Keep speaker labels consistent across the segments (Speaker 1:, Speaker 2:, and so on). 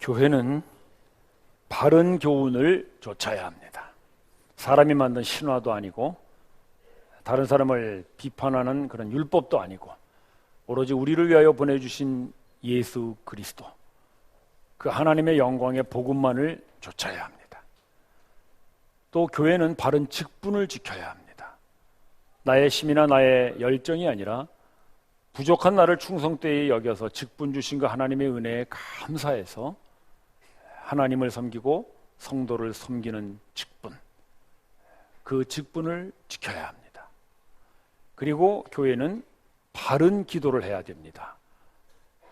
Speaker 1: 교회는 바른 교훈을 좇아야 합니다. 사람이 만든 신화도 아니고 다른 사람을 비판하는 그런 율법도 아니고 오로지 우리를 위하여 보내주신 예수 그리스도, 그 하나님의 영광의 복음만을 좇아야 합니다. 또 교회는 바른 직분을 지켜야 합니다. 나의 힘이나 나의 열정이 아니라 부족한 나를 충성되이 여겨서 직분 주신 그 하나님의 은혜에 감사해서 하나님을 섬기고 성도를 섬기는 직분, 그 직분을 지켜야 합니다. 그리고 교회는 바른 기도를 해야 됩니다.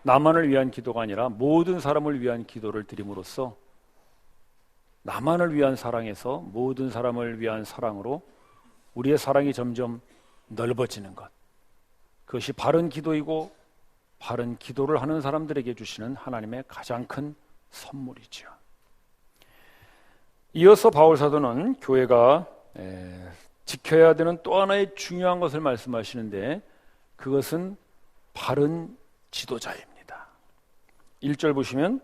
Speaker 1: 나만을 위한 기도가 아니라 모든 사람을 위한 기도를 드림으로써 나만을 위한 사랑에서 모든 사람을 위한 사랑으로 우리의 사랑이 점점 넓어지는 것, 그것이 바른 기도이고 바른 기도를 하는 사람들에게 주시는 하나님의 가장 큰 선물이죠. 이어서 바울 사도는 교회가 지켜야 되는 또 하나의 중요한 것을 말씀하시는데, 그것은 바른 지도자입니다. 1절 보시면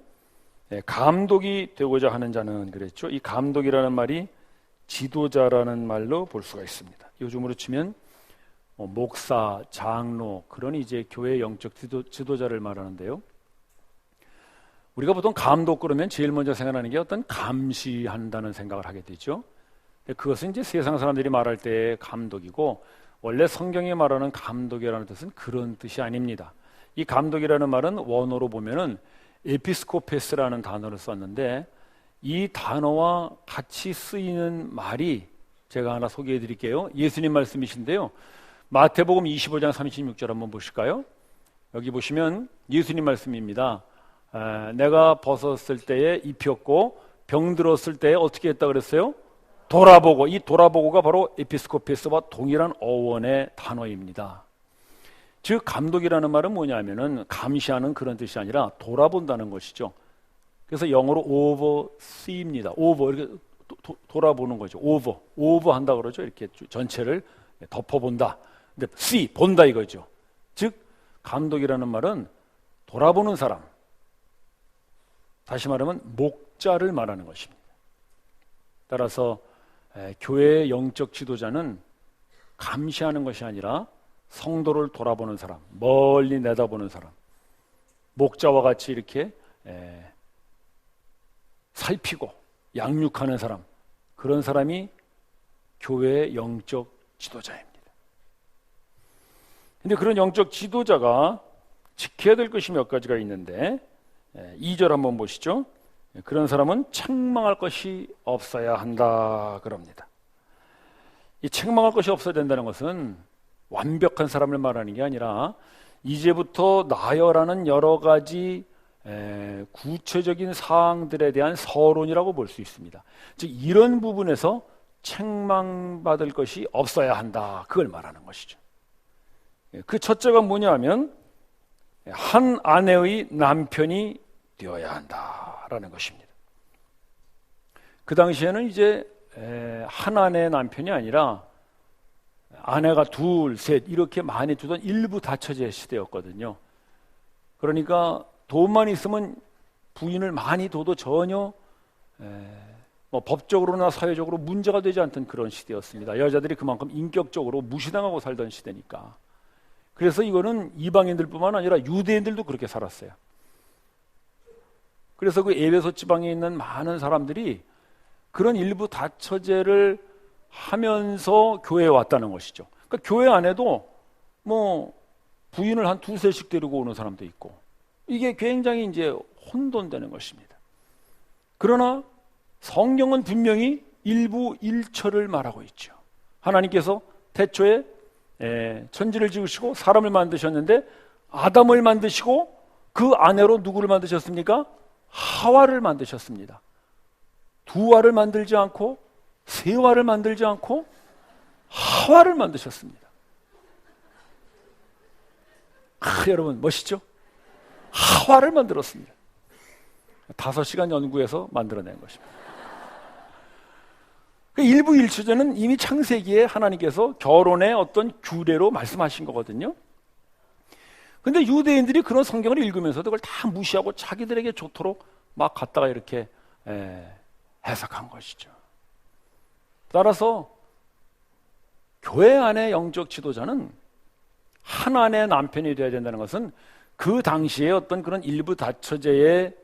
Speaker 1: 감독이 되고자 하는 자는 그랬죠. 이 감독이라는 말이 지도자라는 말로 볼 수가 있습니다. 요즘으로 치면 목사, 장로, 그런 이제 교회 영적 지도자를 말하는데요. 우리가 보통 감독 그러면 제일 먼저 생각나는 게 어떤 감시한다는 생각을 하게 되죠. 그것은 이제 세상 사람들이 말할 때 감독이고, 원래 성경이 말하는 감독이라는 뜻은 그런 뜻이 아닙니다. 이 감독이라는 말은 원어로 보면은 에피스코페스라는 단어를 썼는데, 이 단어와 같이 쓰이는 말이 제가 하나 소개해 드릴게요. 예수님 말씀이신데요. 마태복음 25장 36절 한번 보실까요? 여기 보시면 예수님 말씀입니다. 내가 벗었을 때에 입혔고 병들었을 때에 어떻게 했다 그랬어요? 돌아보고. 이 돌아보고가 바로 에피스코페스와 동일한 어원의 단어입니다. 즉 감독이라는 말은 뭐냐면은 감시하는 그런 뜻이 아니라 돌아본다는 것이죠. 그래서 영어로 oversee입니다. over, 이렇게 돌아보는 거죠. over 한다 그러죠. 이렇게 전체를 덮어본다. 근데 see, 본다 이거죠. 즉 감독이라는 말은 돌아보는 사람, 다시 말하면 목자를 말하는 것입니다. 따라서 교회의 영적 지도자는 감시하는 것이 아니라 성도를 돌아보는 사람, 멀리 내다보는 사람, 목자와 같이 이렇게 살피고 양육하는 사람, 그런 사람이 교회의 영적 지도자입니다. 근데 그런 영적 지도자가 지켜야 될 것이 몇 가지가 있는데 2절 한번 보시죠. 그런 사람은 책망할 것이 없어야 한다 그럽니다. 이 책망할 것이 없어야 된다는 것은 완벽한 사람을 말하는 게 아니라 이제부터 나열하는 여러 가지 구체적인 사항들에 대한 서론이라고 볼 수 있습니다. 즉 이런 부분에서 책망받을 것이 없어야 한다, 그걸 말하는 것이죠. 그 첫째가 뭐냐 하면 한 아내의 남편이 되어야 한다라는 것입니다. 그 당시에는 이제 한 아내의 남편이 아니라 아내가 둘, 셋 이렇게 많이 두던 일부 다처제 시대였거든요. 그러니까 돈만 있으면 부인을 많이 둬도 전혀 법적으로나 사회적으로 문제가 되지 않던 그런 시대였습니다. 여자들이 그만큼 인격적으로 무시당하고 살던 시대니까. 그래서 이거는 이방인들뿐만 아니라 유대인들도 그렇게 살았어요. 그래서 그 에베소 지방에 있는 많은 사람들이 그런 일부 다처제를 하면서 교회에 왔다는 것이죠. 그러니까 교회 안에도 뭐 부인을 한 두세씩 데리고 오는 사람도 있고, 이게 굉장히 이제 혼돈되는 것입니다. 그러나 성경은 분명히 일부 일처를 말하고 있죠. 하나님께서 태초에 천지를 지으시고 사람을 만드셨는데 아담을 만드시고 그 아내로 누구를 만드셨습니까? 하와를 만드셨습니다. 두 와를 만들지 않고 세 와를 만들지 않고 하와를 만드셨습니다. 여러분 멋있죠? 하와를 만들었습니다. 5시간 연구해서 만들어낸 것입니다. 일부 일처제는 이미 창세기에 하나님께서 결혼의 어떤 규례로 말씀하신 거거든요. 근데 유대인들이 그런 성경을 읽으면서도 그걸 다 무시하고 자기들에게 좋도록 막 갖다가 이렇게 해석한 것이죠. 따라서 교회 안의 영적 지도자는 하나님의 남편이 되어야 된다는 것은 그 당시에 어떤 그런 일부 다처제의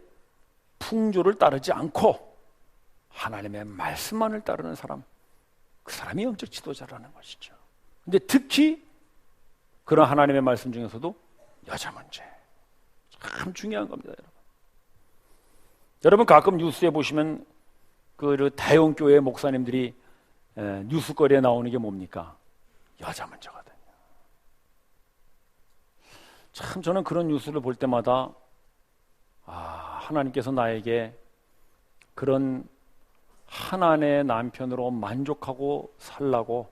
Speaker 1: 풍조를 따르지 않고 하나님의 말씀만을 따르는 사람, 그 사람이 영적 지도자라는 것이죠. 근데 특히 그런 하나님의 말씀 중에서도 여자 문제 참 중요한 겁니다, 여러분. 여러분 가끔 뉴스에 보시면 그 대형교회 목사님들이 뉴스거리에 나오는 게 뭡니까? 여자 문제거든요. 참 저는 그런 뉴스를 볼 때마다 하나님께서 나에게 그런 하나님의 남편으로 만족하고 살라고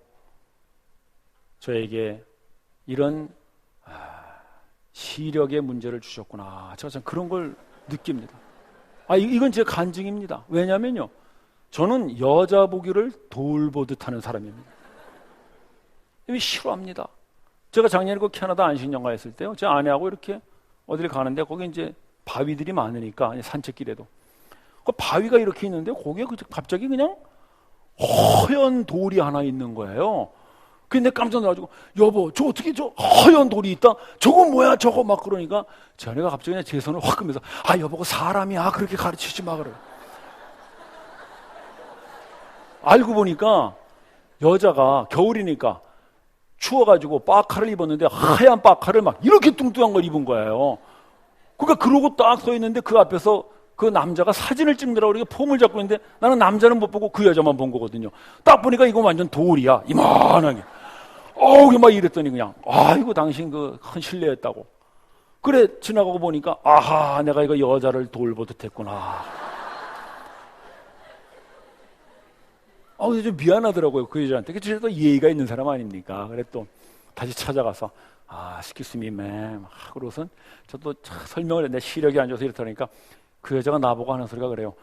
Speaker 1: 저에게 이런 시력의 문제를 주셨구나. 제가 참 그런 걸 느낍니다. 이건 제 간증입니다. 왜냐면요, 저는 여자 보기를 돌보듯 하는 사람입니다. 싫어합니다. 제가 작년에 그 캐나다 안식년가 했을 때요, 제 아내하고 이렇게 어디를 가는데 거기 이제 바위들이 많으니까 산책길에도 그 바위가 이렇게 있는데 거기에 갑자기 그냥 허연 돌이 하나 있는 거예요. 근데 깜짝 놀라가지고 여보 저 어떻게 저 허연 돌이 있다? 저건 뭐야 저거 막 그러니까 제 아내가 갑자기 그냥 제 손을 확 끄면서 여보가 사람이야 그렇게 가르치지 마 그래. 알고 보니까 여자가 겨울이니까 추워가지고 파카를 입었는데 하얀 파카를 막 이렇게 뚱뚱한 걸 입은 거예요. 그러니까 그러고 딱 서 있는데 그 앞에서 그 남자가 사진을 찍느라고 이렇게 폼을 잡고 있는데 나는 남자는 못 보고 그 여자만 본 거거든요. 딱 보니까 이거 완전 돌이야. 이만하게. 막 이랬더니 그냥 이거 당신 그 큰 실례였다고. 그래 지나가고 보니까 내가 이거 여자를 돌보듯 했구나. 좀 미안하더라고요 그 여자한테. 그래도 예의가 있는 사람 아닙니까? 그래 또 다시 찾아가서 excuse me ma'am 그러고선 저도 설명을 했는데 시력이 안 좋아서 이렇다니까 그 여자가 나보고 하는 소리가 그래요.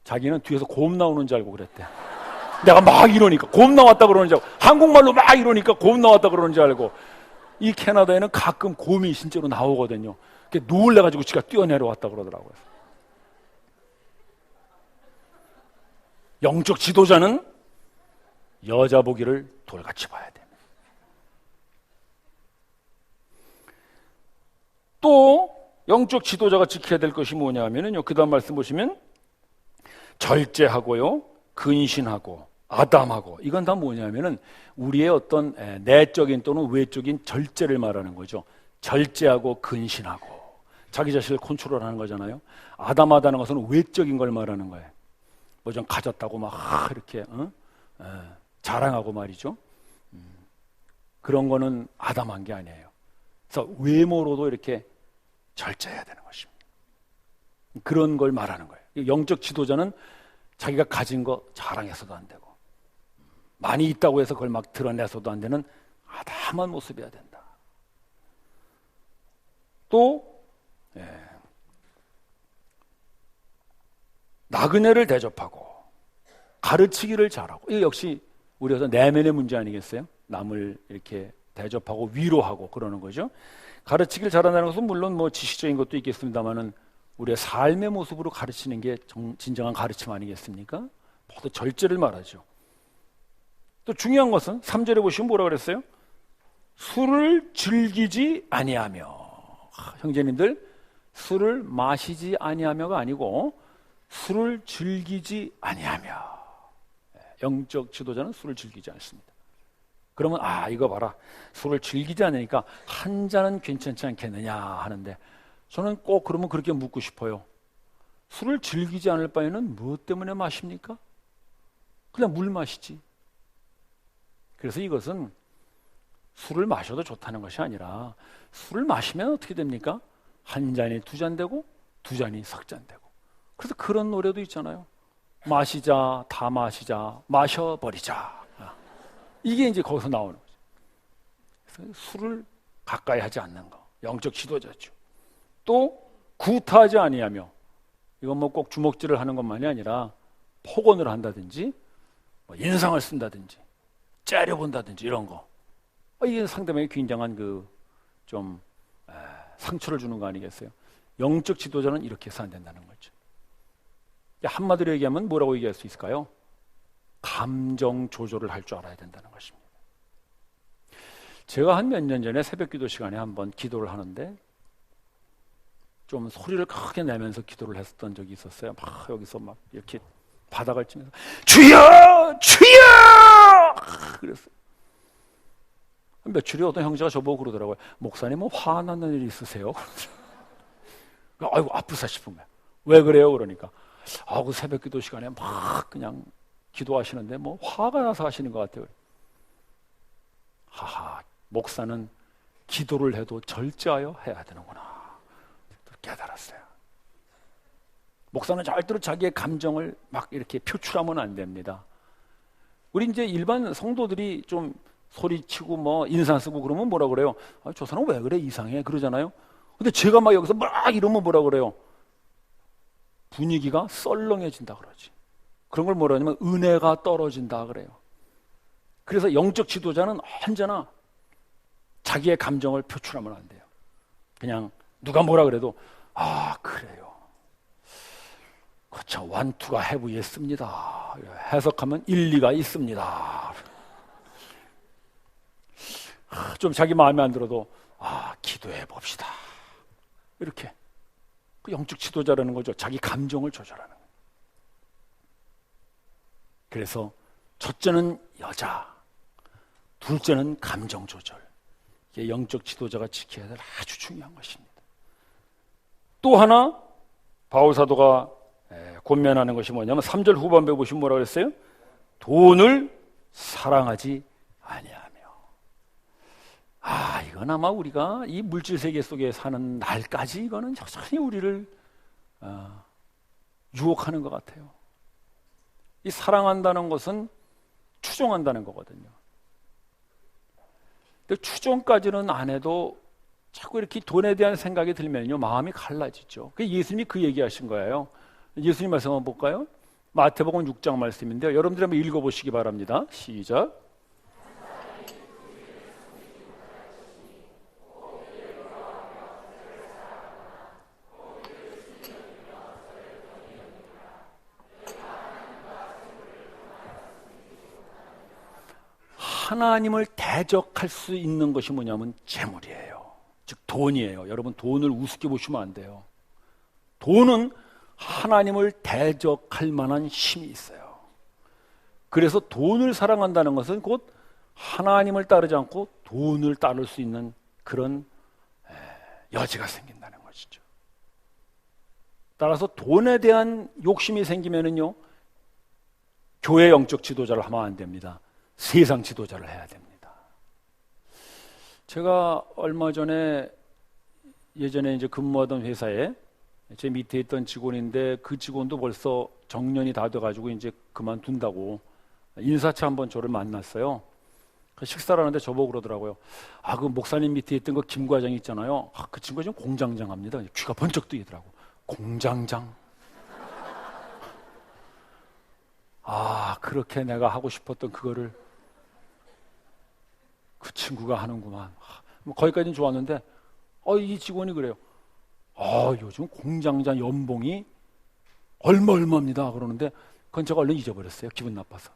Speaker 1: 자기는 뒤에서 곰 나오는 줄 알고 그랬대. 내가 막 이러니까 곰 나왔다 그러는 줄 알고, 한국말로 막 이러니까 곰 나왔다 그러는 줄 알고. 이 캐나다에는 가끔 곰이 실제로 나오거든요. 놀래가지고 지가 뛰어내려왔다 그러더라고요. 영적 지도자는 여자 보기를 돌같이 봐야 됩니다. 또 영적 지도자가 지켜야 될 것이 뭐냐 하면요, 그 다음 말씀 보시면 절제하고요, 근신하고 아담하고, 이건 다 뭐냐면은 우리의 어떤 내적인 또는 외적인 절제를 말하는 거죠. 절제하고 근신하고 자기 자신을 컨트롤하는 거잖아요. 아담하다는 것은 외적인 걸 말하는 거예요. 뭐 좀 가졌다고 막 이렇게 자랑하고 말이죠. 그런 거는 아담한 게 아니에요. 그래서 외모로도 이렇게 절제해야 되는 것입니다. 그런 걸 말하는 거예요. 영적 지도자는 자기가 가진 거 자랑해서도 안 되고, 많이 있다고 해서 그걸 막 드러내서도 안 되는 아담한 모습이어야 된다. 또 나그네를 대접하고 가르치기를 잘하고, 이거 역시 우리가 내면의 문제 아니겠어요? 남을 이렇게 대접하고 위로하고 그러는 거죠. 가르치기를 잘한다는 것은 물론 뭐 지식적인 것도 있겠습니다만은 우리의 삶의 모습으로 가르치는 게 진정한 가르침 아니겠습니까? 모두 절제를 말하죠. 또 중요한 것은 3절에 보시면 뭐라 그랬어요? 술을 즐기지 아니하며. 형제님들, 술을 마시지 아니하며가 아니고 술을 즐기지 아니하며. 영적 지도자는 술을 즐기지 않습니다. 그러면 이거 봐라, 술을 즐기지 않으니까 한 잔은 괜찮지 않겠느냐 하는데, 저는 꼭 그러면 그렇게 묻고 싶어요. 술을 즐기지 않을 바에는 무엇 때문에 마십니까? 그냥 물 마시지. 그래서 이것은 술을 마셔도 좋다는 것이 아니라, 술을 마시면 어떻게 됩니까? 한 잔이 두 잔 되고 두 잔이 석 잔 되고. 그래서 그런 노래도 있잖아요. 마시자, 다 마시자, 마셔버리자. 이게 이제 거기서 나오는 거죠. 그래서 술을 가까이 하지 않는 거, 영적 지도자죠. 또 구타하지 아니하며, 이건 뭐 꼭 주먹질을 하는 것만이 아니라 폭언을 한다든지 뭐 인상을 쓴다든지 째려본다든지 이런 거, 이게 상대방에게 굉장한 좀 상처를 주는 거 아니겠어요? 영적 지도자는 이렇게 해서 안 된다는 거죠. 한마디로 얘기하면 뭐라고 얘기할 수 있을까요? 감정 조절을 할 줄 알아야 된다는 것입니다. 제가 한 몇 년 전에 새벽 기도 시간에 한번 기도를 하는데 좀 소리를 크게 내면서 기도를 했었던 적이 있었어요. 막 여기서 막 이렇게 바닥을 치면서 주여! 주여! 그랬어요. 며칠 후에 어떤 형제가 저보고 그러더라고요. 목사님 뭐 화나는 일 있으세요? 아이고 아프다 싶은 거야. 왜 그래요? 그러니까 그 새벽 기도 시간에 막 그냥 기도하시는데 뭐 화가 나서 하시는 것 같아요. 하하, 목사는 기도를 해도 절제하여 해야 되는구나 깨달았어요. 목사는 절대로 자기의 감정을 막 이렇게 표출하면 안 됩니다. 우리 이제 일반 성도들이 좀 소리치고 뭐 인상 쓰고 그러면 뭐라 그래요? 저 사람 왜 그래 이상해 그러잖아요. 근데 제가 막 여기서 막 이러면 뭐라 그래요? 분위기가 썰렁해진다 그러지. 그런 걸 뭐라 하냐면 은혜가 떨어진다 그래요. 그래서 영적 지도자는 언제나 자기의 감정을 표출하면 안 돼요. 그냥 누가 뭐라 그래도 그래요. 그렇죠. 원투가 해부했습니다. 해석하면 일리가 있습니다. 좀 자기 마음에 안 들어도 기도해 봅시다. 이렇게 그 영적 지도자라는 거죠. 자기 감정을 조절하는 거예요. 그래서 첫째는 여자, 둘째는 감정 조절. 이게 영적 지도자가 지켜야 될 아주 중요한 것입니다. 또 하나 바울 사도가 권면하는 것이 뭐냐면 3절 후반부에 보시면 뭐라고 그랬어요? 돈을 사랑하지 아니하며. 이건 아마 우리가 이 물질 세계 속에 사는 날까지 이거는 여전히 우리를 유혹하는 것 같아요. 이 사랑한다는 것은 추종한다는 거거든요. 근데 추종까지는 안 해도 자꾸 이렇게 돈에 대한 생각이 들면요 마음이 갈라지죠. 예수님이 그 얘기하신 거예요. 예수님 말씀 한번 볼까요? 마태복음 6장 말씀인데요. 여러분들 한번 읽어보시기 바랍니다. 시작. 하나님을 대적할 수 있는 것이 뭐냐면 재물이에요. 즉 돈이에요. 여러분 돈을 우습게 보시면 안 돼요. 돈은 하나님을 대적할 만한 힘이 있어요. 그래서 돈을 사랑한다는 것은 곧 하나님을 따르지 않고 돈을 따를 수 있는 그런 여지가 생긴다는 것이죠. 따라서 돈에 대한 욕심이 생기면은요 교회 영적 지도자를 하면 안 됩니다. 세상 지도자를 해야 됩니다. 제가 얼마 전에 예전에 이제 근무하던 회사에 제 밑에 있던 직원인데 그 직원도 벌써 정년이 다 돼가지고 이제 그만둔다고 인사차 한번 저를 만났어요. 식사를 하는데 저보고 그러더라고요. 그 목사님 밑에 있던 그 김 과장 있잖아요. 그 친구가 지금 공장장 합니다. 귀가 번쩍 뜨이더라고. 공장장. 그렇게 내가 하고 싶었던 그거를 그 친구가 하는구만. 거기까지는 좋았는데 이 직원이 그래요. 요즘 공장장 연봉이 얼마입니다 그러는데 그건 제가 얼른 잊어버렸어요. 기분 나빠서.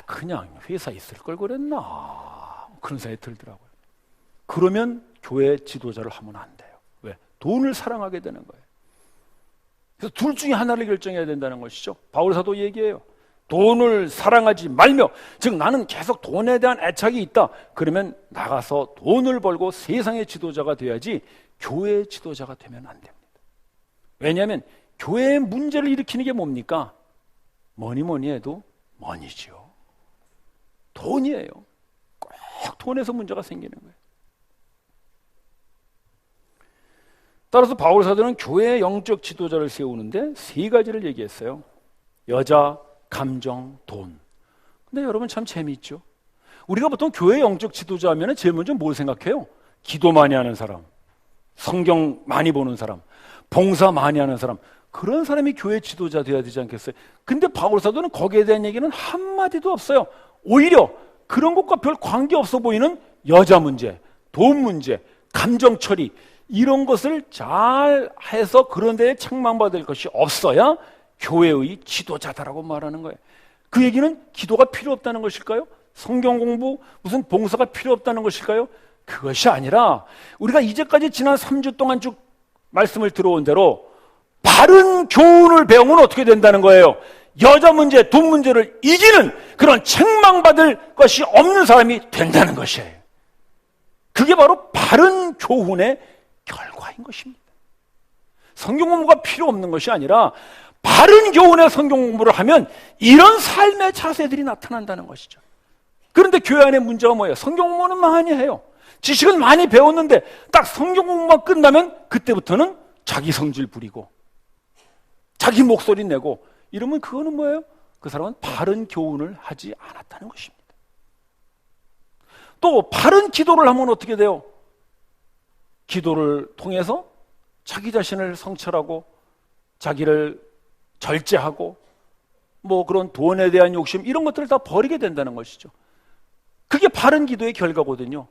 Speaker 1: 그냥 회사 있을 걸 그랬나 그런 생각이 들더라고요. 그러면 교회 지도자를 하면 안 돼요. 왜? 돈을 사랑하게 되는 거예요. 그래서 둘 중에 하나를 결정해야 된다는 것이죠. 바울 사도 얘기해요. 돈을 사랑하지 말며, 즉 나는 계속 돈에 대한 애착이 있다. 그러면 나가서 돈을 벌고 세상의 지도자가 돼야지 교회의 지도자가 되면 안 됩니다. 왜냐하면 교회의 문제를 일으키는 게 뭡니까? 뭐니 해도 머니지요. 돈이에요. 꼭 돈에서 문제가 생기는 거예요. 따라서 바울 사도는 교회의 영적 지도자를 세우는데 세 가지를 얘기했어요. 여자, 감정, 돈. 근데 여러분 참 재미있죠? 우리가 보통 교회 영적 지도자 하면 제일 먼저 뭘 생각해요? 기도 많이 하는 사람, 성경 많이 보는 사람, 봉사 많이 하는 사람, 그런 사람이 교회 지도자 돼야 되지 않겠어요? 근데 바울 사도는 거기에 대한 얘기는 한마디도 없어요. 오히려 그런 것과 별 관계없어 보이는 여자 문제, 돈 문제, 감정 처리, 이런 것을 잘 해서 그런 데에 책망받을 것이 없어야 교회의 지도자다라고 말하는 거예요. 그 얘기는 기도가 필요 없다는 것일까요? 성경 공부, 무슨 봉사가 필요 없다는 것일까요? 그것이 아니라 우리가 이제까지 지난 3주 동안 쭉 말씀을 들어온 대로 바른 교훈을 배우면 어떻게 된다는 거예요? 여자 문제, 돈 문제를 이기는 그런 책망받을 것이 없는 사람이 된다는 것이에요. 그게 바로 바른 교훈의 결과인 것입니다. 성경 공부가 필요 없는 것이 아니라 바른 교훈의 성경 공부를 하면 이런 삶의 자세들이 나타난다는 것이죠. 그런데 교회 안에 문제가 뭐예요? 성경 공부는 많이 해요. 지식은 많이 배웠는데 딱 성경 공부만 끝나면 그때부터는 자기 성질 부리고 자기 목소리 내고 이러면 그거는 뭐예요? 그 사람은 바른 교훈을 하지 않았다는 것입니다. 또 바른 기도를 하면 어떻게 돼요? 기도를 통해서 자기 자신을 성찰하고 자기를 절제하고 뭐 그런 돈에 대한 욕심 이런 것들을 다 버리게 된다는 것이죠. 그게 바른 기도의 결과거든요.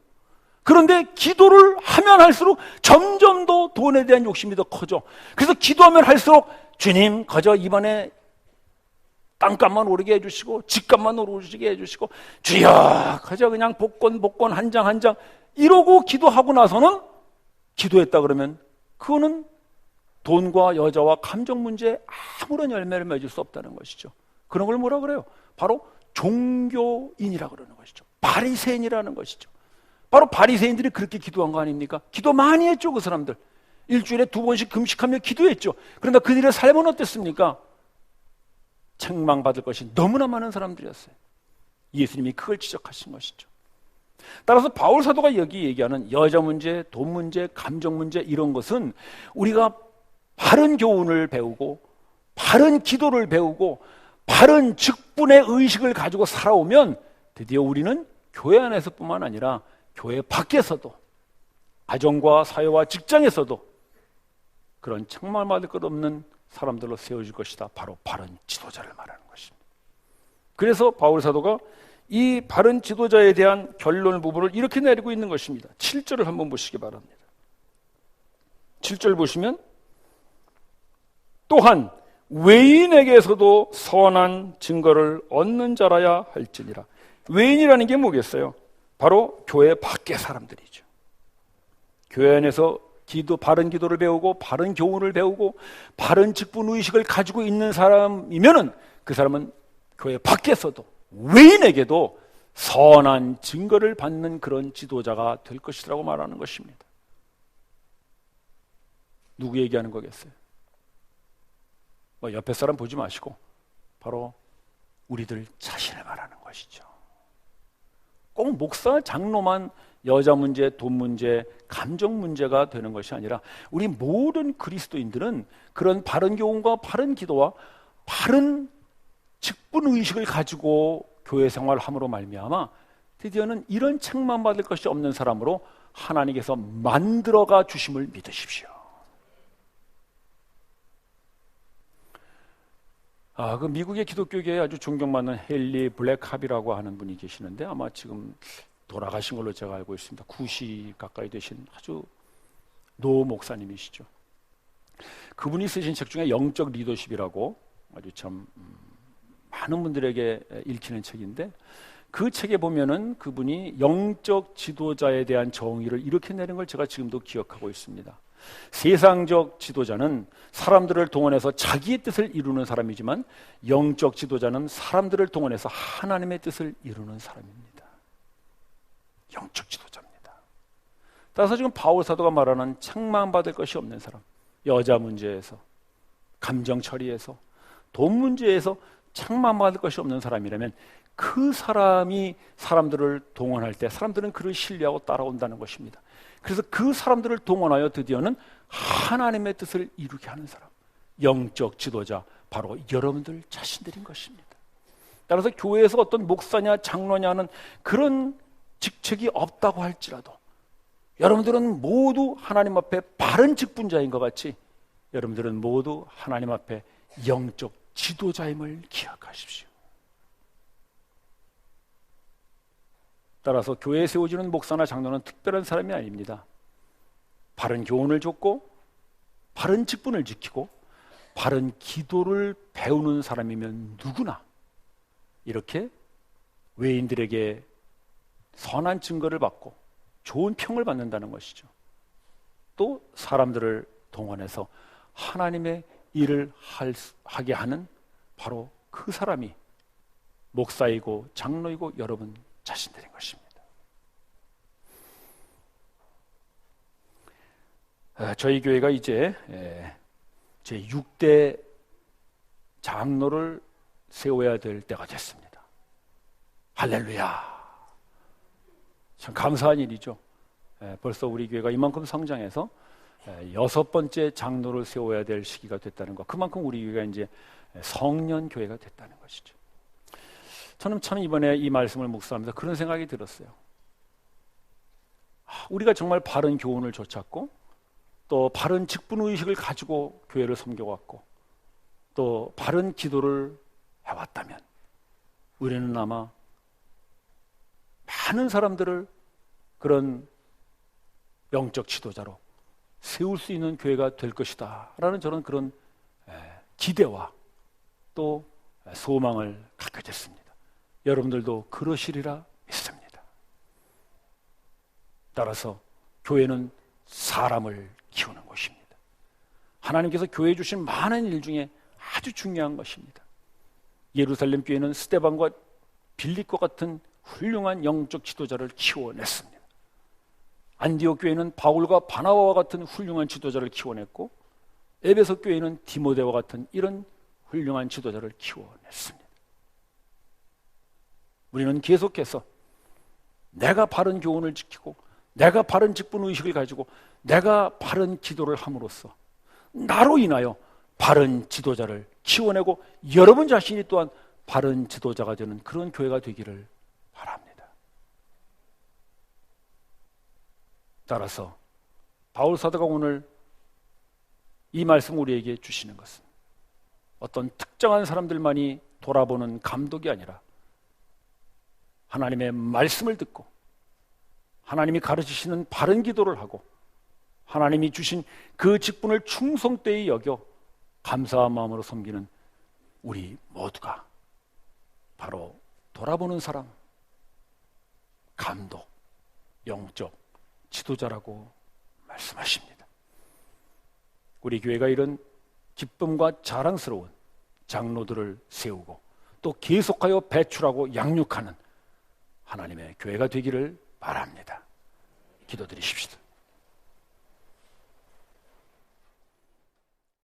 Speaker 1: 그런데 기도를 하면 할수록 점점 더 돈에 대한 욕심이 더 커져. 그래서 기도하면 할수록 주님 거저 이번에 땅값만 오르게 해주시고 집값만 오르게 해주시고 주여 거저 그냥 복권 한 장 한 장 이러고 기도하고 나서는 기도했다 그러면 그거는 돈과 여자와 감정 문제에 아무런 열매를 맺을 수 없다는 것이죠. 그런 걸 뭐라 그래요? 바로 종교인이라 그러는 것이죠. 바리새인이라는 것이죠. 바로 바리새인들이 그렇게 기도한 거 아닙니까? 기도 많이 했죠, 그 사람들. 일주일에 2번씩 금식하며 기도했죠. 그러나 그들의 삶은 어땠습니까? 책망받을 것이 너무나 많은 사람들이었어요. 예수님이 그걸 지적하신 것이죠. 따라서 바울 사도가 여기 얘기하는 여자 문제, 돈 문제, 감정 문제 이런 것은 우리가 바른 교훈을 배우고 바른 기도를 배우고 바른 직분의 의식을 가지고 살아오면 드디어 우리는 교회 안에서뿐만 아니라 교회 밖에서도 가정과 사회와 직장에서도 그런 책망받을 것 없는 사람들로 세워질 것이다. 바로 바른 지도자를 말하는 것입니다. 그래서 바울 사도가 이 바른 지도자에 대한 결론 부분을 이렇게 내리고 있는 것입니다. 7절을 한번 보시기 바랍니다. 7절 보시면 또한 외인에게서도 선한 증거를 얻는 자라야 할지니라. 외인이라는 게 뭐겠어요? 바로 교회 밖의 사람들이죠. 교회 안에서 바른 기도를 배우고 바른 교훈을 배우고 바른 직분 의식을 가지고 있는 사람이면은 그 사람은 교회 밖에서도 외인에게도 선한 증거를 받는 그런 지도자가 될 것이라고 말하는 것입니다. 누구 얘기하는 거겠어요? 옆에 사람 보지 마시고 바로 우리들 자신을 말하는 것이죠. 꼭 목사, 장로만 여자 문제, 돈 문제, 감정 문제가 되는 것이 아니라 우리 모든 그리스도인들은 그런 바른 교훈과 바른 기도와 바른 직분 의식을 가지고 교회 생활함으로 말미암아 드디어는 이런 책망받을 것이 없는 사람으로 하나님께서 만들어가 주심을 믿으십시오. 그 미국의 기독교계에 아주 존경받는 헨리 블랙합이라고 하는 분이 계시는데 아마 지금 돌아가신 걸로 제가 알고 있습니다. 90 가까이 되신 아주 노 목사님이시죠. 그분이 쓰신 책 중에 영적 리더십이라고 아주 참 많은 분들에게 읽히는 책인데 그 책에 보면은 그분이 영적 지도자에 대한 정의를 이렇게 내는 걸 제가 지금도 기억하고 있습니다. 세상적 지도자는 사람들을 동원해서 자기의 뜻을 이루는 사람이지만 영적 지도자는 사람들을 동원해서 하나님의 뜻을 이루는 사람입니다. 영적 지도자입니다. 따라서 지금 바울 사도가 말하는 책망받을 것이 없는 사람, 여자 문제에서, 감정 처리에서, 돈 문제에서 책망받을 것이 없는 사람이라면 그 사람이 사람들을 동원할 때 사람들은 그를 신뢰하고 따라온다는 것입니다. 그래서 그 사람들을 동원하여 드디어는 하나님의 뜻을 이루게 하는 사람, 영적 지도자, 바로 여러분들 자신들인 것입니다. 따라서 교회에서 어떤 목사냐 장로냐는 그런 직책이 없다고 할지라도 여러분들은 모두 하나님 앞에 바른 직분자인 것 같이 여러분들은 모두 하나님 앞에 영적 지도자임을 기억하십시오. 따라서 교회에 세워지는 목사나 장로는 특별한 사람이 아닙니다. 바른 교훈을 줬고 바른 직분을 지키고 바른 기도를 배우는 사람이면 누구나 이렇게 외인들에게 선한 증거를 받고 좋은 평을 받는다는 것이죠. 또 사람들을 동원해서 하나님의 일을 하게 하는 바로 그 사람이 목사이고 장로이고 여러분 자신들인 것입니다. 저희 교회가 이제 제 6대 장로를 세워야 될 때가 됐습니다. 할렐루야! 참 감사한 일이죠. 벌써 우리 교회가 이만큼 성장해서 6번째 장로를 세워야 될 시기가 됐다는 것, 그만큼 우리 교회가 이제 성년 교회가 됐다는 것이죠. 저는 참 이번에 이 말씀을 묵상하면서 그런 생각이 들었어요. 우리가 정말 바른 교훈을 좇았고 또 바른 직분의식을 가지고 교회를 섬겨왔고 또 바른 기도를 해왔다면 우리는 아마 많은 사람들을 그런 영적 지도자로 세울 수 있는 교회가 될 것이다 라는 저는 그런 기대와 또 소망을 갖게 됐습니다. 여러분들도 그러시리라 믿습니다. 따라서 교회는 사람을 키우는 곳입니다. 하나님께서 교회에 주신 많은 일 중에 아주 중요한 것입니다. 예루살렘 교회는 스데반과 빌립과 같은 훌륭한 영적 지도자를 키워냈습니다. 안디옥 교회는 바울과 바나바와 같은 훌륭한 지도자를 키워냈고 에베소 교회는 디모데와 같은 이런 훌륭한 지도자를 키워냈습니다. 우리는 계속해서 내가 바른 교훈을 지키고 내가 바른 직분의식을 가지고 내가 바른 기도를 함으로써 나로 인하여 바른 지도자를 키워내고 여러분 자신이 또한 바른 지도자가 되는 그런 교회가 되기를 바랍니다. 따라서 바울 사도가 오늘 이 말씀 우리에게 주시는 것은 어떤 특정한 사람들만이 돌아보는 감독이 아니라 하나님의 말씀을 듣고 하나님이 가르치시는 바른 기도를 하고 하나님이 주신 그 직분을 충성되이 여겨 감사한 마음으로 섬기는 우리 모두가 바로 돌아보는 사람, 감독, 영적 지도자라고 말씀하십니다. 우리 교회가 이런 기쁨과 자랑스러운 장로들을 세우고 또 계속하여 배출하고 양육하는 하나님의 교회가 되기를 바랍니다. 기도드리십시다.